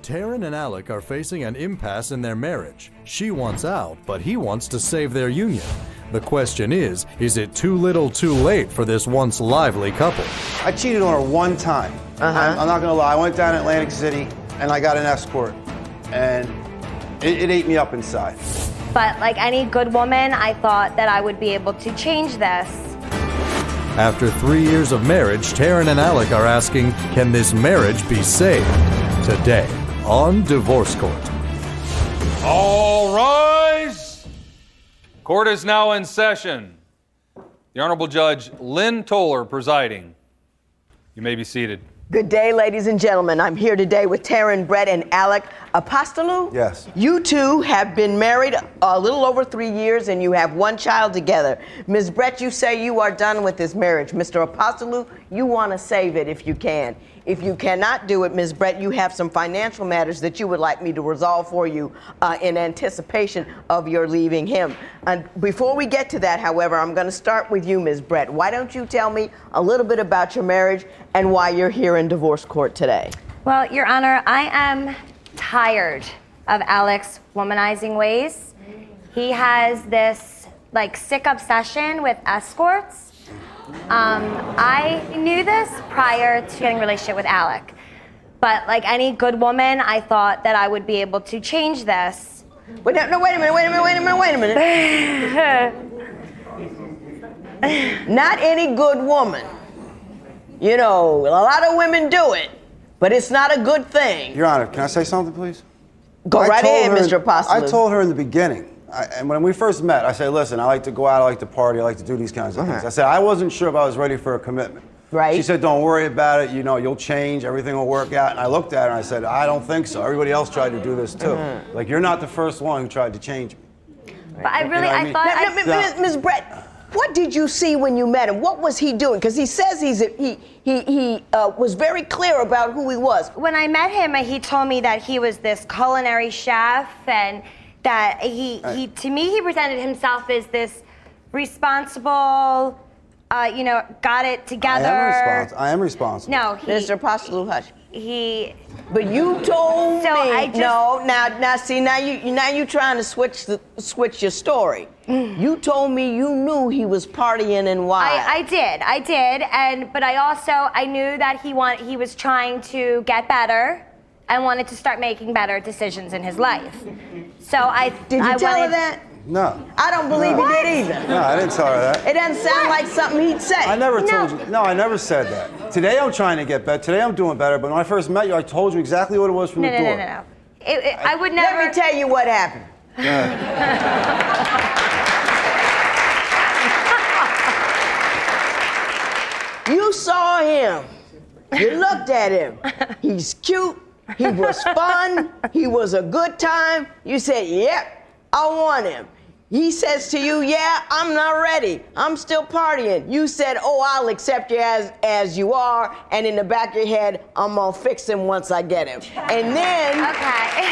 Taryn and Alec are facing an impasse in their marriage. She wants out, but he wants to save their union. The question is it too little too late for this once lively couple? I cheated on her one time. I'm not gonna lie, I went down to Atlantic City and I got an escort and it ate me up inside. But like any good woman, I thought that I would be able to change this. After 3 years of marriage, Taryn and Alec are asking, can this marriage be saved? Today on Divorce Court. All rise. Court is now in session. The Honorable Judge Lynn Toller presiding. You may be seated. Good day, ladies and gentlemen. I'm here today with Taryn, Brett, and Alec Apostolou. Yes. You two have been married a little over 3 years and you have one child together. Ms. Brett, you say you are done with this marriage. Mr. Apostolou, you want to save it if you can. If you cannot do it, Ms. Brett, you have some financial matters that you would like me to resolve for you in anticipation of your leaving him. And before we get to that, however, I'm going to start with you, Ms. Brett. Why don't you tell me a little bit about your marriage and why you're here in divorce court today? Well, Your Honor, I am tired of Alec's womanizing ways. He has this like sick obsession with escorts. I knew this prior to getting a relationship with Alec, but like any good woman, I thought that I would be able to change this. Wait a minute. Not any good woman. You know, a lot of women do it, but it's not a good thing. Your Honor, can I say something, please? Go right ahead, Mr. Apostolou. I told her in the beginning, and when we first met, I said, listen, I like to go out, I like to party, I like to do these kinds of things. I said, I wasn't sure if I was ready for a commitment. Right. She said, don't worry about it, you know, you'll change, everything will work out. And I looked at her and I said, I don't think so. Everybody else tried to do this too. Like, you're not the first one who tried to change me. But I really, I thought... Ms. Brett, what did you see when you met him? What was he doing? Because he says he was very clear about who he was. When I met him, he told me that he was this culinary chef and that to me, he presented himself as this responsible, you know, got it together. I am responsible. No, Mr. Apostolou, hush. But you told me. I just, no, now you trying to switch your story. You told me you knew he was partying and why. I did, but I knew that he was trying to get better and wanted to start making better decisions in his life. So Did you tell her that? No. I don't believe he did either. No, I didn't tell her that. It doesn't sound like something he'd say. I never told you. No, I never said that. Today I'm trying to get better. Today I'm doing better. But when I first met you, I told you exactly what it was from the door. No. I would never. Let me tell you what happened. You saw him. You looked at him. He's cute. He was fun. He was a good time. You said, yep, I want him. He says to you, yeah, I'm not ready. I'm still partying. You said, oh, I'll accept you as you are. And in the back of your head, I'm going to fix him once I get him. And then... Okay.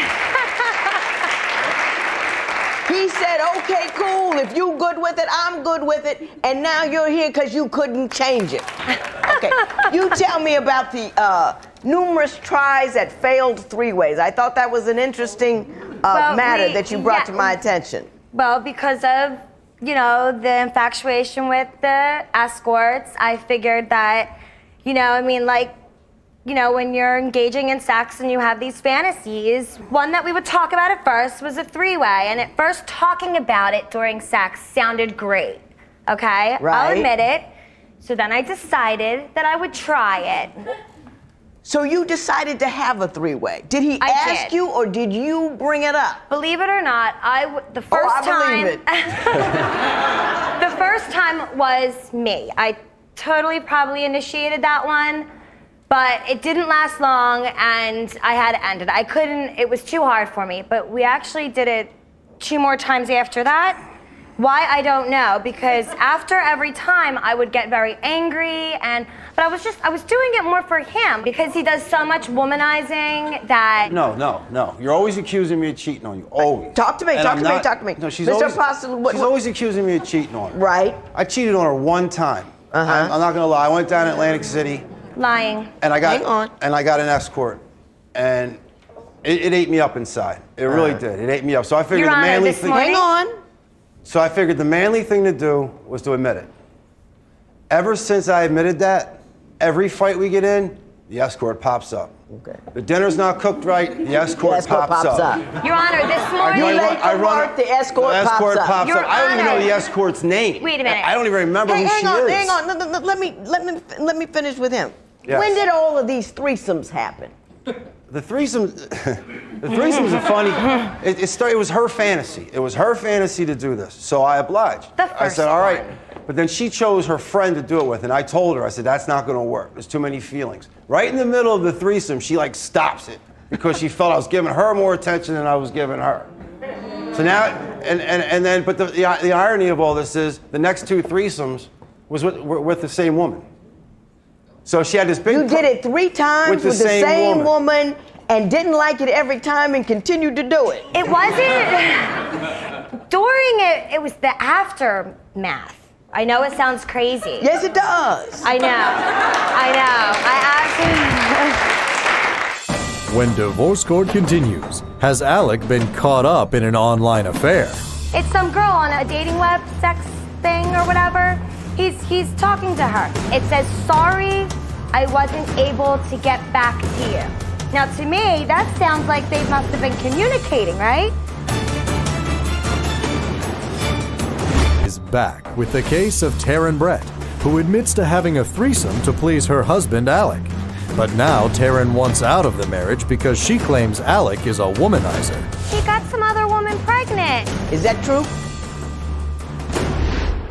He said, okay, cool. If you good with it, I'm good with it. And now you're here because you couldn't change it. Okay. You tell me about the numerous tries at failed three-ways. I thought that was an interesting matter that you brought to my attention. Well, because of, you know, the infatuation with the escorts, I figured that, you know, I mean, like, you know, when you're engaging in sex and you have these fantasies, one that we would talk about at first was a three-way. And at first, talking about it during sex sounded great, okay? Right. I'll admit it. So then I decided that I would try it. So you decided to have a three-way. Did he ask you or did you bring it up? Believe it or not, the first time... believe it. The first time was me. I totally probably initiated that one. But it didn't last long, and I had to end it. It was too hard for me. But we actually did it 2 more times after that. Why, I don't know, because after every time, I would get very angry, but I was doing it more for him, because he does so much womanizing that... No. You're always accusing me of cheating on you, always. Talk to me. No, she's always accusing me of cheating on her. Right. I cheated on her one time. I'm not gonna lie, I went down to Atlantic City. Lying. And I got an escort, and it ate me up inside. It really did. It ate me up. So I figured Your the Honor, manly this thing. morning- Hang on. So I figured the manly thing to do was to admit it. Ever since I admitted that, every fight we get in, the escort pops up. Okay. The dinner's not cooked right, the escort, pops up. Your Honor, this morning. You late for work, the escort pops up. Your I don't even know Honor. the escort's name. Wait a minute. I don't even remember who she is. Hang on. No, let me finish with him. Yes. When did all of these threesomes happen? The threesomes are funny. It was her fantasy. It was her fantasy to do this. So I obliged. The I said, first all right. one. But then she chose her friend to do it with. And I told her, I said, that's not going to work. There's too many feelings. Right in the middle of the threesome, she like stops it because she felt I was giving her more attention than I was giving her. So now, and then, but the irony of all this is the next two threesomes were with the same woman. So she had this big. You did it 3 times with the same woman and didn't like it every time and continued to do it. It wasn't during it. It was the aftermath. I know it sounds crazy. Yes, it does. I know. I absolutely. When Divorce Court continues, has Alec been caught up in an online affair? It's some girl on a dating web sex thing or whatever. He's talking to her. It says, sorry, I wasn't able to get back to you. Now, to me, that sounds like they must have been communicating, right? Is back with the case of Taryn Brett, who admits to having a threesome to please her husband, Alec. But now Taryn wants out of the marriage because she claims Alec is a womanizer. He got some other woman pregnant. Is that true?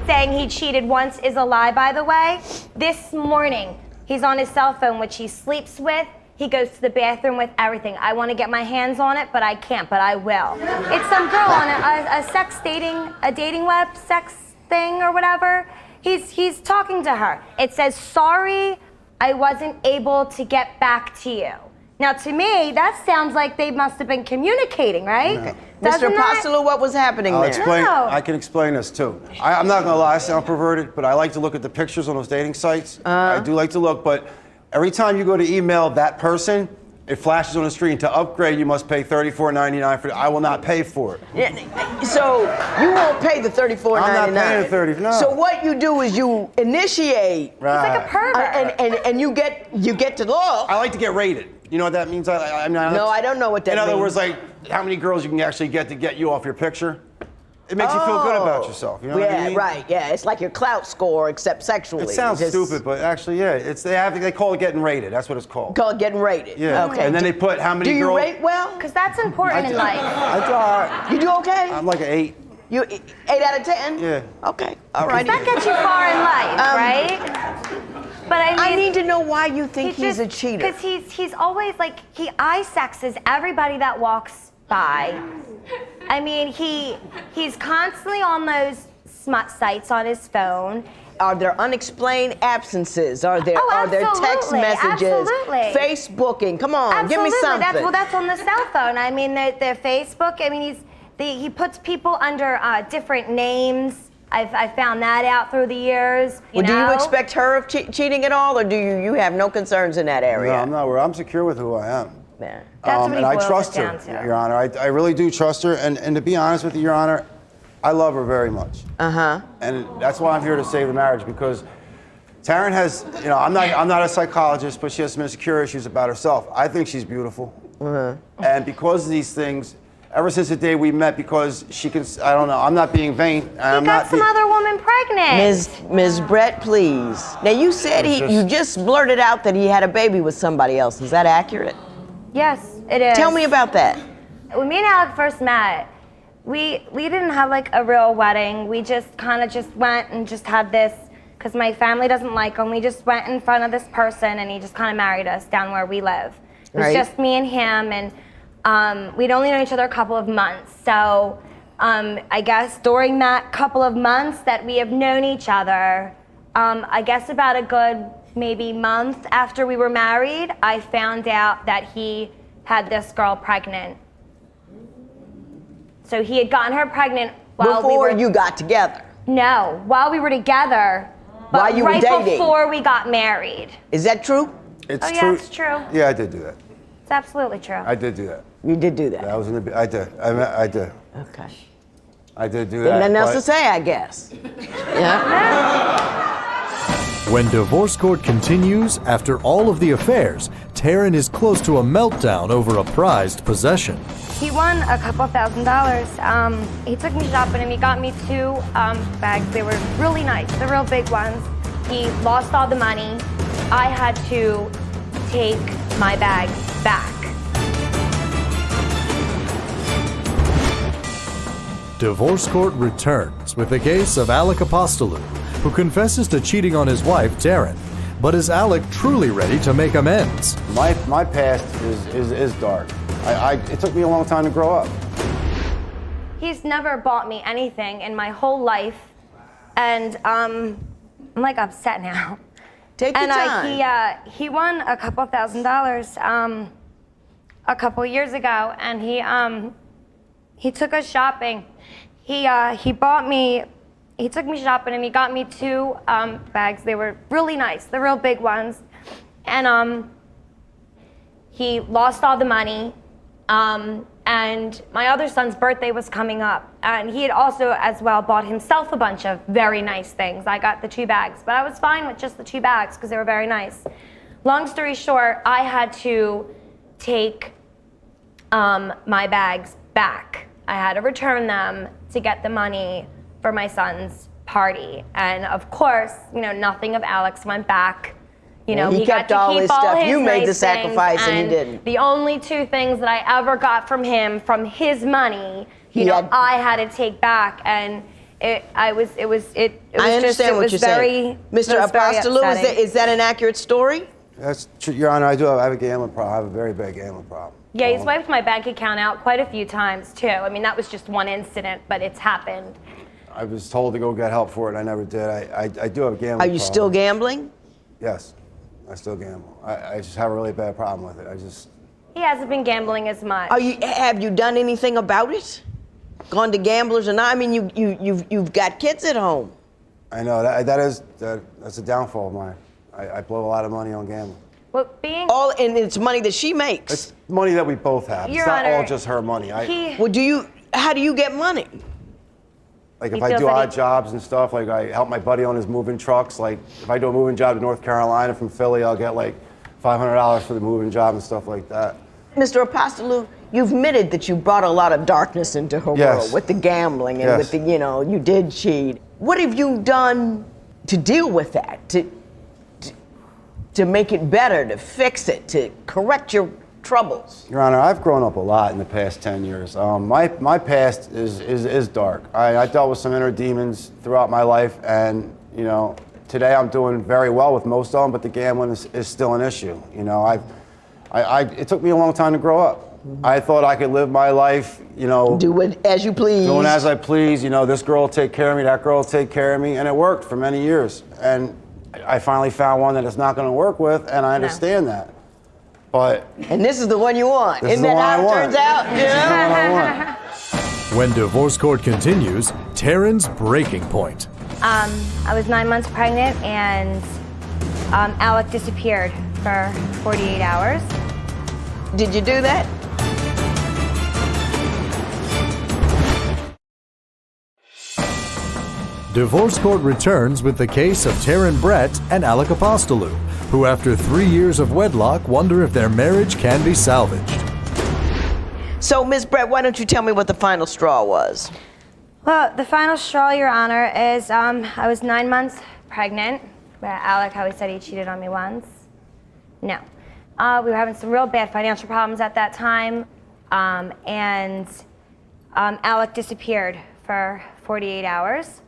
Saying he cheated once is a lie, by the way. This morning, he's on his cell phone, which he sleeps with. He goes to the bathroom with everything. I want to get my hands on it, but I can't, but I will. It's some girl on a dating web sex thing or whatever. He's talking to her. It says, sorry, I wasn't able to get back to you. Now, to me, that sounds like they must have been communicating, right? Okay. Doesn't Mr. Apostolo, what was happening there? No. I can explain this too. I'm not going to lie, I sound perverted, but I like to look at the pictures on those dating sites. I do like to look, but every time you go to email that person, it flashes on the screen. To upgrade, you must pay $34.99 for it. I will not pay for it. Yeah, so you won't pay the $34.99. I'm not paying the $30. No. So what you do is you initiate, He's like a pervert. and you get to look. I like to get rated. You know what that means? No, I don't know what that means. In other words, like how many girls you can actually get to get you off your picture. It makes you feel good about yourself. You know what I mean? Right. Yeah, it's like your clout score, except sexually. It sounds stupid, but actually, yeah, they call it getting rated. That's what it's called. Call it getting rated. Yeah. Okay. And then they put how many do you girls. rate well? Because that's important in life. You do okay? I'm like an 8. You 8 out of 10? Yeah. Okay. All right. That gets you far in life, right? But I mean, I need to know why you think he's a cheater. Because he's always like, he eye sexes everybody that walks by. I mean, he's constantly on those smut sites on his phone. Are there unexplained absences? Are there text Absolutely, messages? absolutely. Facebooking? Come on, give me something. That's on the cell phone. I mean, their Facebook. I mean, he puts people under different names. I've found that out through the years. Do you expect her of cheating at all, or do you have no concerns in that area? No, I'm not. I'm secure with who I am. Yeah. That's what he and I boils trust it her, down to. Your Honor. I really do trust her. And to be honest with you, Your Honor, I love her very much. And that's why I'm here to save the marriage, because Taryn has, I'm not a psychologist, but she has some insecure issues about herself. I think she's beautiful. And because of these things, ever since the day we met, because she can, I don't know, I'm not being vain. He got some other woman pregnant. Ms. Brett, please. Now you said you just blurted out that he had a baby with somebody else. Is that accurate? Yes, it is. Tell me about that. When me and Alec first met, we didn't have like a real wedding. We just kind of just went and just had this, because my family doesn't like him. We just went in front of this person and he just kind of married us down where we live. It was just me and him, and we'd only known each other a couple of months. So I guess during that couple of months that we have known each other, I guess about a good maybe month after we were married, I found out that he had this girl pregnant. So he had gotten her pregnant before you got together. No, while we were together, but while you were right dating. before we got married. Is that true? It's Oh, true. yeah, it's true. Yeah, I did do that. It's absolutely true. I did do that. You did do that. That was in the. I did. I did. Okay. I did do that. Nothing else to but- say, I guess. Yeah. When divorce court continues, after all of the affairs, Taryn is close to a meltdown over a prized possession. He won a couple $1,000s. He took me shopping and he got me 2 bags. They were really nice, the real big ones. He lost all the money. I had to take my bags back. Divorce court returns with the case of Alec Apostolou, who confesses to cheating on his wife, Taryn. But is Alec truly ready to make amends? My past is dark. It took me a long time to grow up. He's never bought me anything in my whole life, and I'm like upset now. Take your time. He won a couple $1,000s a couple years ago, and he took us shopping. He took me shopping and he got me 2 bags. They were really nice, the real big ones. And he lost all the money. And my other son's birthday was coming up. And he had also as well bought himself a bunch of very nice things. I got the 2 bags, but I was fine with just the 2 bags because they were very nice. Long story short, I had to take my bags back. I had to return them to get the money for my son's party. And of course, nothing of Alex went back. He kept got to all keep his all stuff. his You made nice the sacrifice and he didn't. The only 2 things that I ever got from him, from his money, I had to take back. And it was very, Mr. Apostolou, is that an accurate story? That's true, Your Honor. I have a gambling problem. I have a very bad gambling problem. Yeah, he's wiped my bank account out quite a few times too. I mean, that was just one incident, but it's happened. I was told to go get help for it, and I never did. I do have a gambling problem. Are you still gambling? Yes, I still gamble. I just have a really bad problem with it. He hasn't been gambling as much. Have you done anything about it? Gone to Gamblers or not? I mean, you've got kids at home. I know that's a downfall of mine. I blow a lot of money on gambling. Well, and it's money that she makes. It's money that we both have. Your It's not Honor, all just her money. How do you get money? Like if I do odd jobs and stuff, like I help my buddy on his moving trucks. Like if I do a moving job to North Carolina from Philly, I'll get like $500 for the moving job and stuff like that. Mr. Apostolou, you've admitted that you brought a lot of darkness into her world with the gambling and with the, you did cheat. What have you done to deal with that? To make it better, to fix it, to correct your troubles? Your Honor, I've grown up a lot in the past 10 years. My past is dark. I dealt with some inner demons throughout my life, and today I'm doing very well with most of them, but the gambling is still an issue. It took me a long time to grow up. I thought I could live my life, do it as you please. Doing as I please. This girl will take care of me, that girl will take care of me, and it worked for many years. And I finally found one that it's not going to work with, and I understand that. And this is the one you want. Isn't that how it turns out? Yeah. When divorce court continues, Taryn's breaking point. I was 9 months pregnant, and Alec disappeared for 48 hours. Did you do that? Divorce court returns with the case of Taryn Brett and Alec Apostolou, who after 3 years of wedlock wonder if their marriage can be salvaged. So, Ms. Brett, why don't you tell me what the final straw was? Well, the final straw, Your Honor, is I was 9 months pregnant. Alec always said he cheated on me once. No. We were having some real bad financial problems at that time, and Alec disappeared for 48 hours.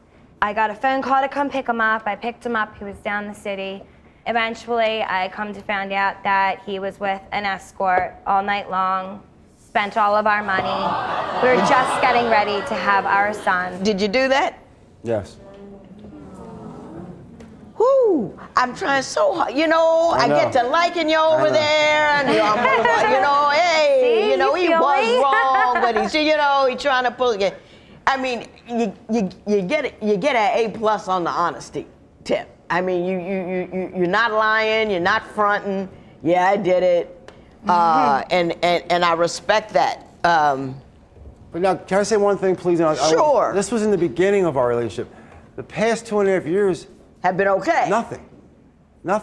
I got a phone call to come pick him up. I picked him up. He was down the city. Eventually, I come to find out that he was with an escort all night long, spent all of our money. We were just getting ready to have our son. Did you do that? Yes. Whoo, I'm trying so hard. I get to liking you over there, and hey, See, he was wrong, but he's trying to pull it. I mean, you get an A+ on the honesty tip. I mean, you're not lying, you're not fronting. Yeah, I did it. and I respect that. But now, can I say one thing, please? Sure. This was in the beginning of our relationship. The past 2.5 years have been okay. Nothing.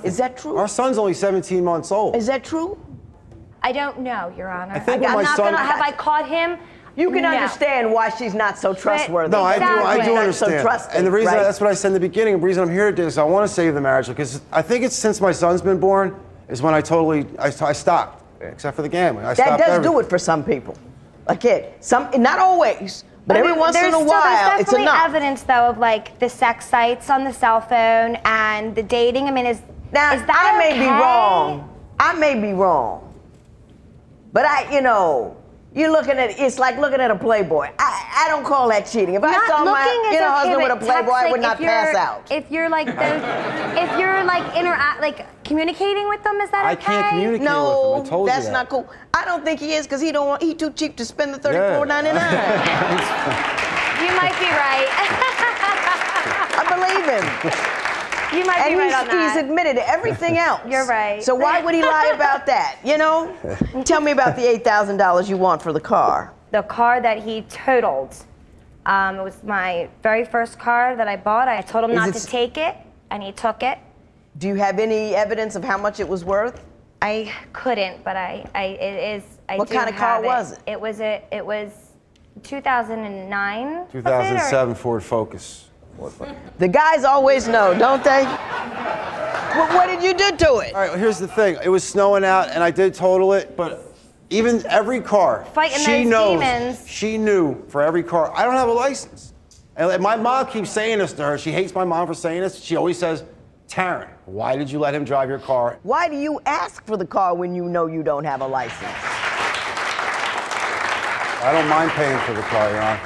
Is that true? Our son's only 17 months old. Is that true? I don't know, Your Honor. I think when I'm my not son- gonna, have I caught him? You can No. understand why she's not so trustworthy. No, I Exactly. do Not understand. so trusting, And the reason right? that's what I said in the beginning. The reason I'm here today is I want to save the marriage because I think it's since my son's been born is when I stopped, except for the gambling. I That stopped does everything. do it for some people. A kid. Not always, but every once in a while, there's it's definitely enough. evidence, though, of like the sex sites on the cell phone and the dating. I mean, is Now, that I may be okay? wrong. I may be wrong. But you're looking at it's like looking at a Playboy. I don't call that cheating. If I Not saw my looking is okay, husband with a but Playboy, I would texting, not pass out. If you're like communicating with them, is that I okay? can't communicate with him. No, I told that's you that. not cool. I don't think he is because he too cheap to spend the $34.99. You might be right. I believe him. You might be right on that. He's admitted everything else. You're right. So why would he lie about that? Tell me about the $8,000 you want for the car. The car that he totaled. It was my very first car that I bought. I told him not to take it, and he took it. Do you have any evidence of how much it was worth? I couldn't, but it is. What kind of car was it? It was 2009. 2007 Ford Focus. The guys always know, don't they? What did you do to it? All right, here's the thing. It was snowing out, and I did total it, but even every car, Fighting she those knows. demons. She knew for every car. I don't have a license. And my mom keeps saying this to her. She hates my mom for saying this. She always says, Taryn, why did you let him drive your car? Why do you ask for the car when you know you don't have a license? I don't mind paying for the car, Your Honor.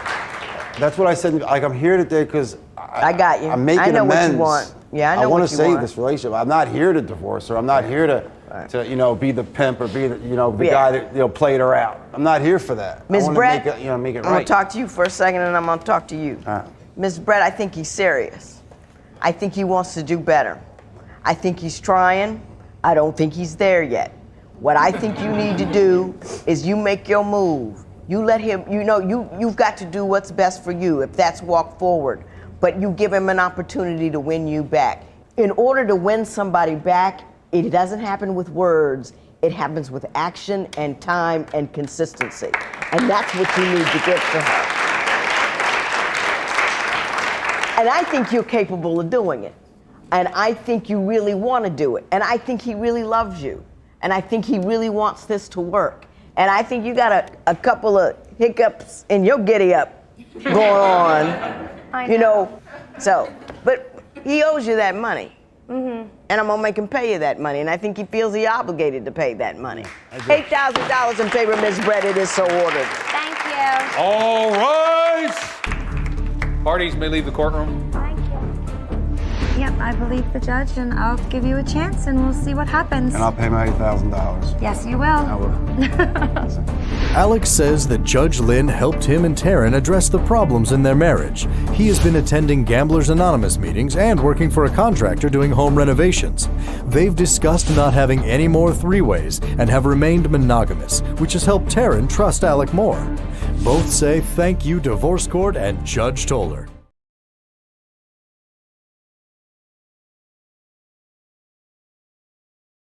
That's what I said. Like, I'm here today because I got you. I'm making I know amends. what you want. Yeah, I know want what to you save want. this relationship. I'm not here to divorce her. I'm not here to be the pimp or be the guy that played her out. I'm not here for that. Ms. I want Brett, to make it right. I'm going to talk to you for a second, and I'm going to talk to you. All right. Ms. Brett, I think he's serious. I think he wants to do better. I think he's trying. I don't think he's there yet. What I think you need to do is you make your move. You let him, you've got to do what's best for you, if that's walk forward. But you give him an opportunity to win you back. In order to win somebody back, it doesn't happen with words. It happens with action and time and consistency. And that's what you need to give to her. And I think you're capable of doing it. And I think you really want to do it. And I think he really loves you. And I think he really wants this to work. And I think you got a couple of hiccups in your giddy up going on. I know. But he owes you that money. Mm-hmm. And I'm gonna make him pay you that money. And I think he feels he obligated to pay that money. $8,000 in favor of Ms. Brett, it is so ordered. Thank you. All rise. Parties may leave the courtroom. Thank you. Yep, I believe the judge, and I'll give you a chance, and we'll see what happens. And I'll pay my $8,000. Yes, you will. I will. Alex says that Judge Lynn helped him and Taryn address the problems in their marriage. He has been attending Gamblers Anonymous meetings and working for a contractor doing home renovations. They've discussed not having any more three-ways and have remained monogamous, which has helped Taryn trust Alec more. Both say thank you, Divorce Court and Judge Toller.